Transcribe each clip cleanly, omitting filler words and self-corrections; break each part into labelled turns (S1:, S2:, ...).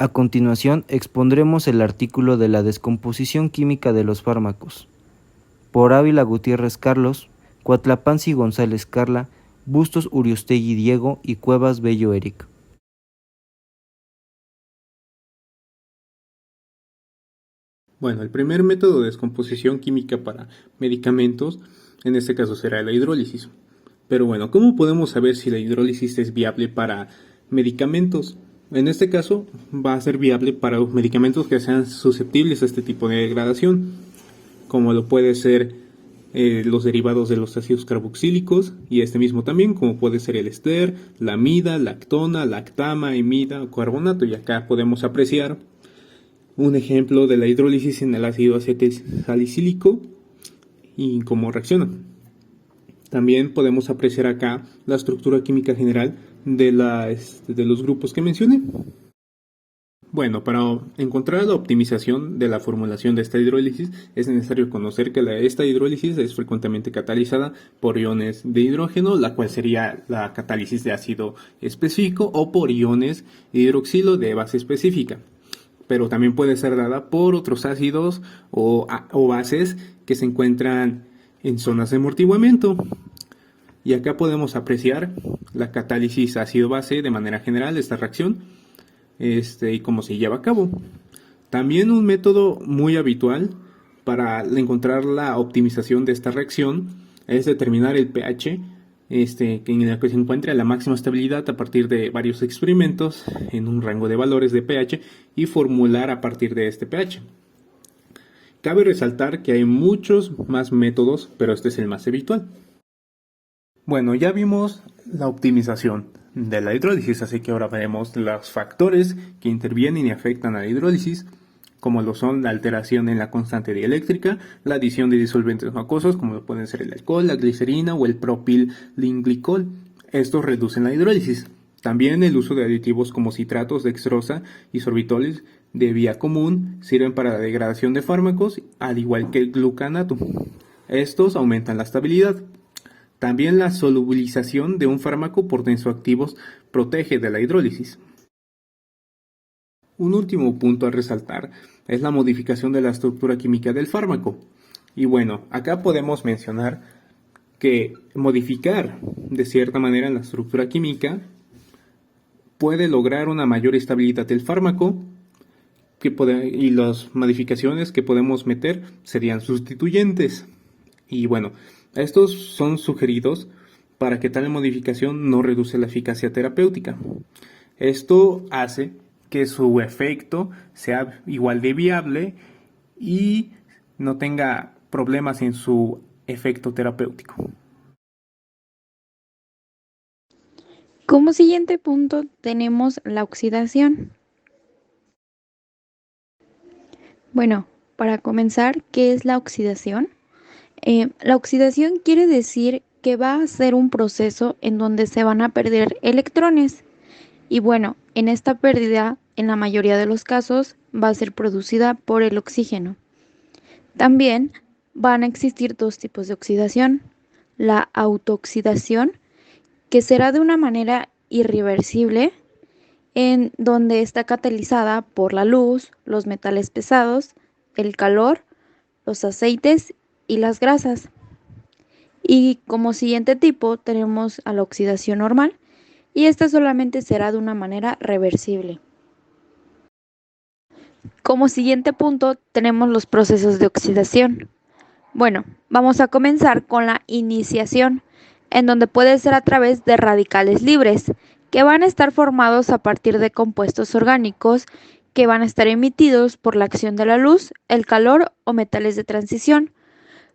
S1: A continuación, expondremos el artículo de la descomposición química de los fármacos, por Ávila Gutiérrez Carlos, Cuatlapanzi González Carla, Bustos Uriostegui Diego y Cuevas Bello Eric.
S2: Bueno, el primer método de descomposición química para medicamentos, en este caso será la hidrólisis. Pero bueno, ¿cómo podemos saber si la hidrólisis es viable para medicamentos? En este caso, va a ser viable para los medicamentos que sean susceptibles a este tipo de degradación, como lo puede ser los derivados de los ácidos carboxílicos, y este mismo también, como puede ser el ester, la amida, lactona, lactama, imida o carbonato. Y acá podemos apreciar un ejemplo de la hidrólisis en el ácido acetilsalicílico y cómo reacciona. También podemos apreciar acá la estructura química general de los grupos que mencioné. Bueno, para encontrar la optimización de la formulación de esta hidrólisis es necesario conocer que esta hidrólisis es frecuentemente catalizada por iones de hidrógeno, la cual sería la catálisis de ácido específico, o por iones de hidroxilo de base específica. Pero también puede ser dada por otros ácidos o bases que se encuentran en zonas de amortiguamiento. Y acá podemos apreciar la catálisis ácido-base de manera general de esta reacción y cómo se lleva a cabo. También un método muy habitual para encontrar la optimización de esta reacción es determinar el pH en el que se encuentra la máxima estabilidad a partir de varios experimentos en un rango de valores de pH y formular a partir de este pH. Cabe resaltar que hay muchos más métodos, pero este es el más habitual. Bueno, ya vimos la optimización de la hidrólisis, así que ahora veremos los factores que intervienen y afectan a la hidrólisis, como lo son la alteración en la constante dieléctrica, la adición de disolventes no acuosos, como pueden ser el alcohol, la glicerina o el propilenglicol. Estos reducen la hidrólisis. También el uso de aditivos como citratos, dextrosa y sorbitoles de vía común sirven para la degradación de fármacos, al igual que el glucanato. Estos aumentan la estabilidad. También la solubilización de un fármaco por tensoactivos protege de la hidrólisis. Un último punto a resaltar es la modificación de la estructura química del fármaco. Y bueno, acá podemos mencionar que modificar de cierta manera la estructura química puede lograr una mayor estabilidad del fármaco, y las modificaciones que podemos meter serían sustituyentes. Y bueno, estos son sugeridos para que tal modificación no reduce la eficacia terapéutica. Esto hace que su efecto sea igual de viable y no tenga problemas en su efecto terapéutico.
S3: Como siguiente punto tenemos la oxidación. Bueno, para comenzar, ¿qué es la oxidación? La oxidación quiere decir que va a ser un proceso en donde se van a perder electrones. Y bueno, en esta pérdida, en la mayoría de los casos, va a ser producida por el oxígeno. También van a existir dos tipos de oxidación. La autooxidación, que será de una manera irreversible, en donde está catalizada por la luz, los metales pesados, el calor, los aceites y las grasas. Y como siguiente tipo tenemos a la oxidación normal, y esta solamente será de una manera reversible. Como siguiente punto tenemos los procesos de oxidación. Bueno, vamos a comenzar con la iniciación, en donde puede ser a través de radicales libres, que van a estar formados a partir de compuestos orgánicos que van a estar emitidos por la acción de la luz, el calor o metales de transición,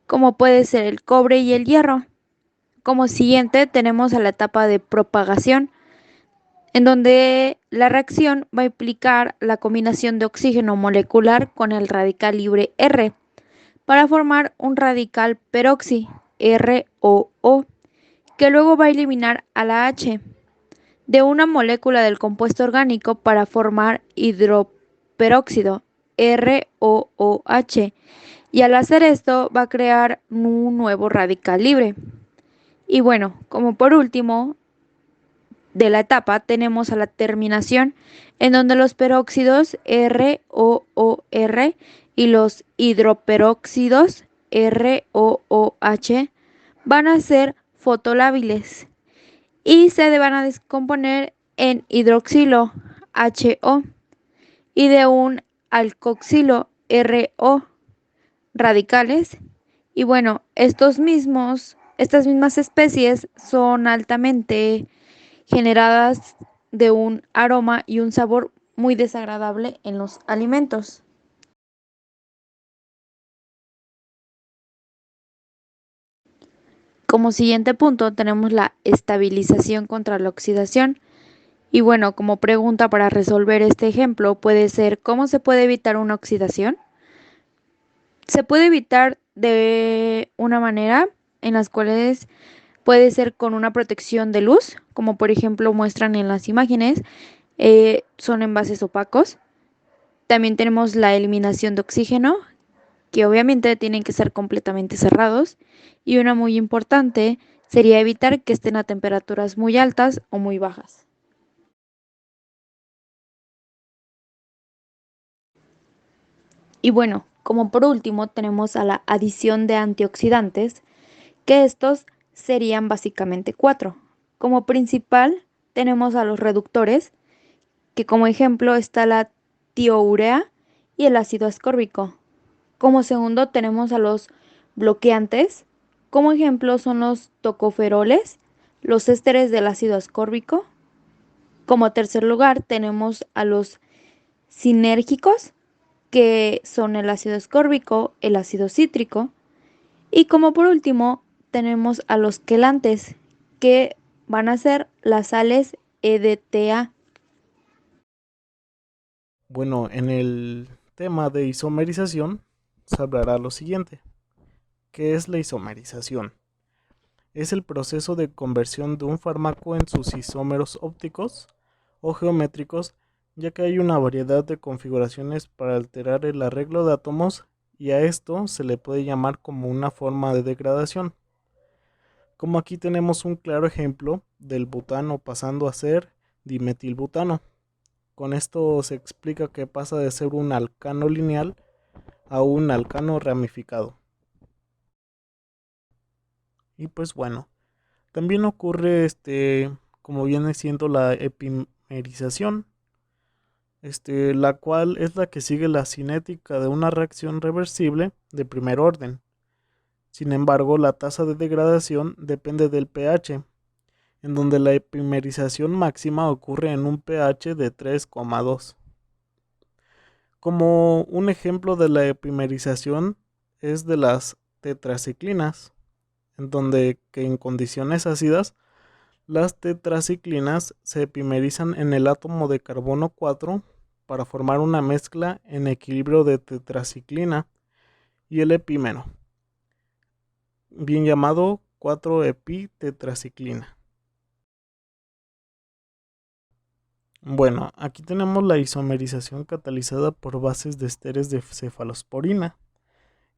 S3: como puede ser el cobre y el hierro. Como siguiente tenemos a la etapa de propagación, en donde la reacción va a implicar la combinación de oxígeno molecular con el radical libre R para formar un radical peroxi, ROO, que luego va a eliminar a la H de una molécula del compuesto orgánico para formar hidroperóxido, ROOH, y al hacer esto va a crear un nuevo radical libre. Y bueno, como por último, de la etapa tenemos a la terminación, en donde los peróxidos ROOR y los hidroperóxidos ROOH van a ser fotolábiles y se van a descomponer en hidroxilo HO y de un alcoxilo RO radicales. Y bueno, estas mismas especies son altamente generadas de un aroma y un sabor muy desagradable en los alimentos. Como siguiente punto tenemos la estabilización contra la oxidación. Y bueno, como pregunta para resolver este ejemplo puede ser: ¿cómo se puede evitar una oxidación? Se puede evitar de una manera en las cuales puede ser con una protección de luz, como por ejemplo muestran en las imágenes, son envases opacos. También tenemos la eliminación de oxígeno, que obviamente tienen que ser completamente cerrados. Y una muy importante sería evitar que estén a temperaturas muy altas o muy bajas. Y bueno, como por último tenemos a la adición de antioxidantes, que estos serían básicamente 4. Como principal tenemos a los reductores, que como ejemplo está la tiourea y el ácido ascórbico. Como segundo tenemos a los bloqueantes, como ejemplo son los tocoferoles, los ésteres del ácido ascórbico. Como tercer lugar tenemos a los sinérgicos, que son el ácido ascórbico, el ácido cítrico. Y como por último tenemos a los quelantes, que van a ser las sales EDTA.
S4: Bueno, en el tema de isomerización se hablará lo siguiente. ¿Qué es la isomerización? Es el proceso de conversión de un fármaco en sus isómeros ópticos o geométricos, ya que hay una variedad de configuraciones para alterar el arreglo de átomos, y a esto se le puede llamar como una forma de degradación. Como aquí tenemos un claro ejemplo del butano pasando a ser dimetilbutano. Con esto se explica que pasa de ser un alcano lineal a un alcano ramificado. Y pues bueno, también ocurre como viene siendo la epimerización, la cual es la que sigue la cinética de una reacción reversible de primer orden. Sin embargo, la tasa de degradación depende del pH, en donde la epimerización máxima ocurre en un pH de 3,2. Como un ejemplo de la epimerización es de las tetraciclinas, en donde que en condiciones ácidas las tetraciclinas se epimerizan en el átomo de carbono 4 para formar una mezcla en equilibrio de tetraciclina y el epímero, bien llamado 4-epitetraciclina. Bueno, aquí tenemos la isomerización catalizada por bases de esteres de cefalosporina,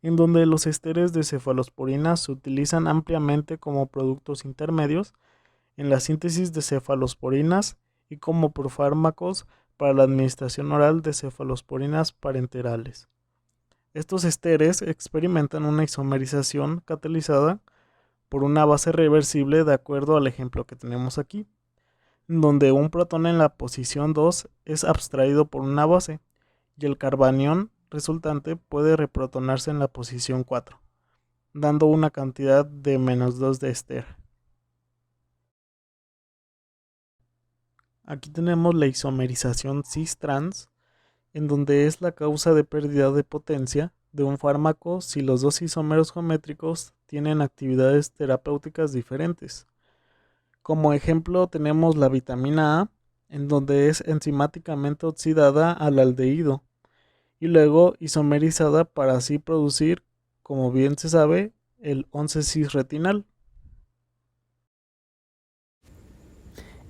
S4: en donde los esteres de cefalosporina se utilizan ampliamente como productos intermedios en la síntesis de cefalosporinas y como profármacos para la administración oral de cefalosporinas parenterales. Estos esteres experimentan una isomerización catalizada por una base reversible de acuerdo al ejemplo que tenemos aquí, donde un protón en la posición 2 es abstraído por una base y el carbanión resultante puede reprotonarse en la posición 4, dando una cantidad de -2 de ester. Aquí tenemos la isomerización cis-trans, en donde es la causa de pérdida de potencia de un fármaco si los dos isómeros geométricos tienen actividades terapéuticas diferentes. Como ejemplo tenemos la vitamina A, en donde es enzimáticamente oxidada al aldehído y luego isomerizada para así producir, como bien se sabe, el 11-cis-retinal.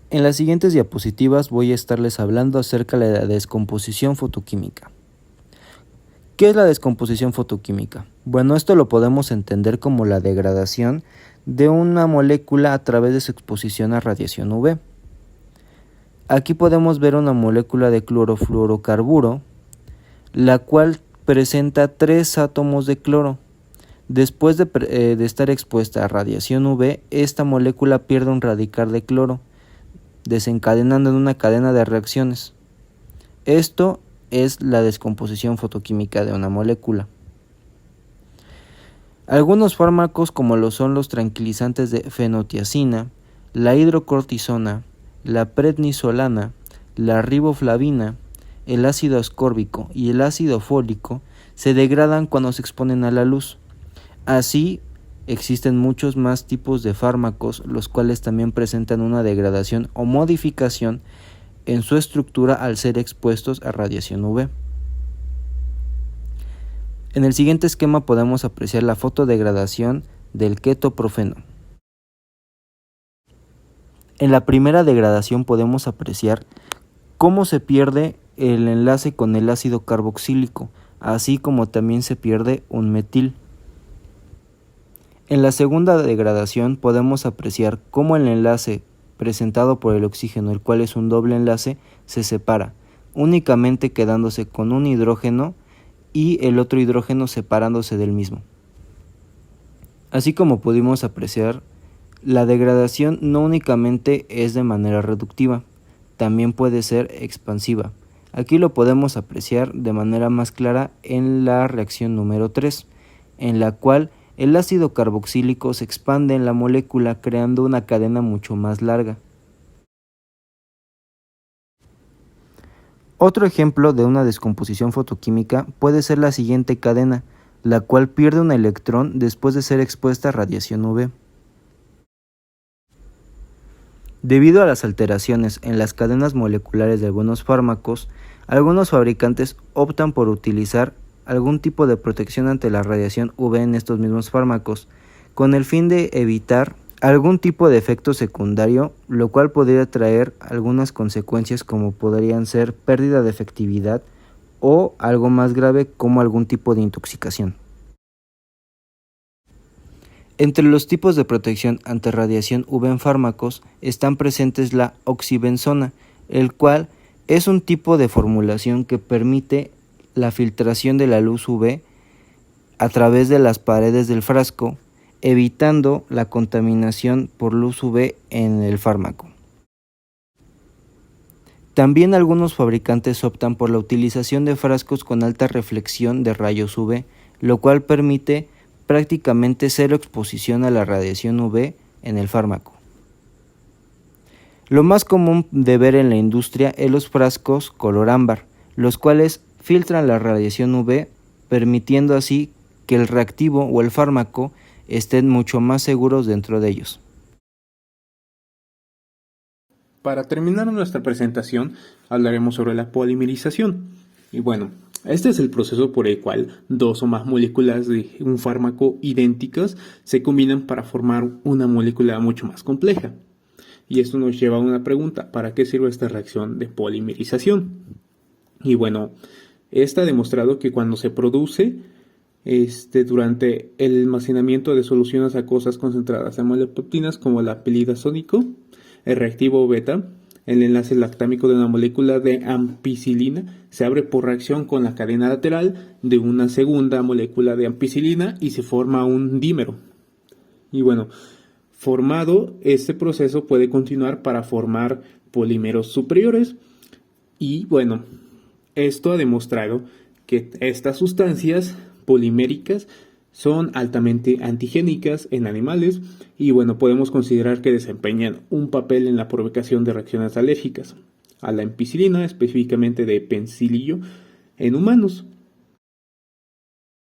S1: En las siguientes diapositivas voy a estarles hablando acerca de la descomposición fotoquímica. ¿Qué es la descomposición fotoquímica? Bueno, esto lo podemos entender como la degradación de una molécula a través de su exposición a radiación UV. Aquí podemos ver una molécula de clorofluorocarburo, la cual presenta 3 átomos de cloro. Después de estar expuesta a radiación UV, esta molécula pierde un radical de cloro, desencadenando en una cadena de reacciones. Esto es la descomposición fotoquímica de una molécula. Algunos fármacos, como lo son los tranquilizantes de fenotiazina, la hidrocortisona, la prednisolona, la riboflavina, el ácido ascórbico y el ácido fólico, se degradan cuando se exponen a la luz. Así, existen muchos más tipos de fármacos, los cuales también presentan una degradación o modificación en su estructura al ser expuestos a radiación UV. En el siguiente esquema podemos apreciar la fotodegradación del ketoprofeno. En la primera degradación podemos apreciar cómo se pierde el enlace con el ácido carboxílico, así como también se pierde un metil. En la segunda degradación podemos apreciar cómo el enlace presentado por el oxígeno, el cual es un doble enlace, se separa, únicamente quedándose con un hidrógeno y el otro hidrógeno separándose del mismo. Así como pudimos apreciar, la degradación no únicamente es de manera reductiva, también puede ser expansiva. Aquí lo podemos apreciar de manera más clara en la reacción número 3, en la cual el ácido carboxílico se expande en la molécula creando una cadena mucho más larga. Otro ejemplo de una descomposición fotoquímica puede ser la siguiente cadena, la cual pierde un electrón después de ser expuesta a radiación UV. Debido a las alteraciones en las cadenas moleculares de algunos fármacos, algunos fabricantes optan por utilizar algún tipo de protección ante la radiación UV en estos mismos fármacos, con el fin de evitar algún tipo de efecto secundario, lo cual podría traer algunas consecuencias como podrían ser pérdida de efectividad o algo más grave como algún tipo de intoxicación. Entre los tipos de protección ante radiación UV en fármacos están presentes la oxibenzona, el cual es un tipo de formulación que permite la filtración de la luz UV a través de las paredes del frasco, evitando la contaminación por luz UV en el fármaco. También algunos fabricantes optan por la utilización de frascos con alta reflexión de rayos UV, lo cual permite prácticamente cero exposición a la radiación UV en el fármaco. Lo más común de ver en la industria es los frascos color ámbar, los cuales filtran la radiación UV, permitiendo así que el reactivo o el fármaco estén mucho más seguros dentro de ellos.
S2: Para terminar nuestra presentación, hablaremos sobre la polimerización. Y bueno, este es el proceso por el cual dos o más moléculas de un fármaco idénticas se combinan para formar una molécula mucho más compleja. Y esto nos lleva a una pregunta: ¿para qué sirve esta reacción de polimerización? Y bueno, esta ha demostrado que cuando se produce durante el almacenamiento de soluciones acuosas concentradas de amilopeptinas como la pelidazónico, el reactivo beta, el enlace lactámico de una molécula de ampicilina se abre por reacción con la cadena lateral de una segunda molécula de ampicilina y se forma un dímero. Y bueno, formado, este proceso puede continuar para formar polímeros superiores. Y bueno, esto ha demostrado que estas sustancias poliméricas son altamente antigénicas en animales y bueno, podemos considerar que desempeñan un papel en la provocación de reacciones alérgicas a la ampicilina, específicamente de penicilio, en humanos.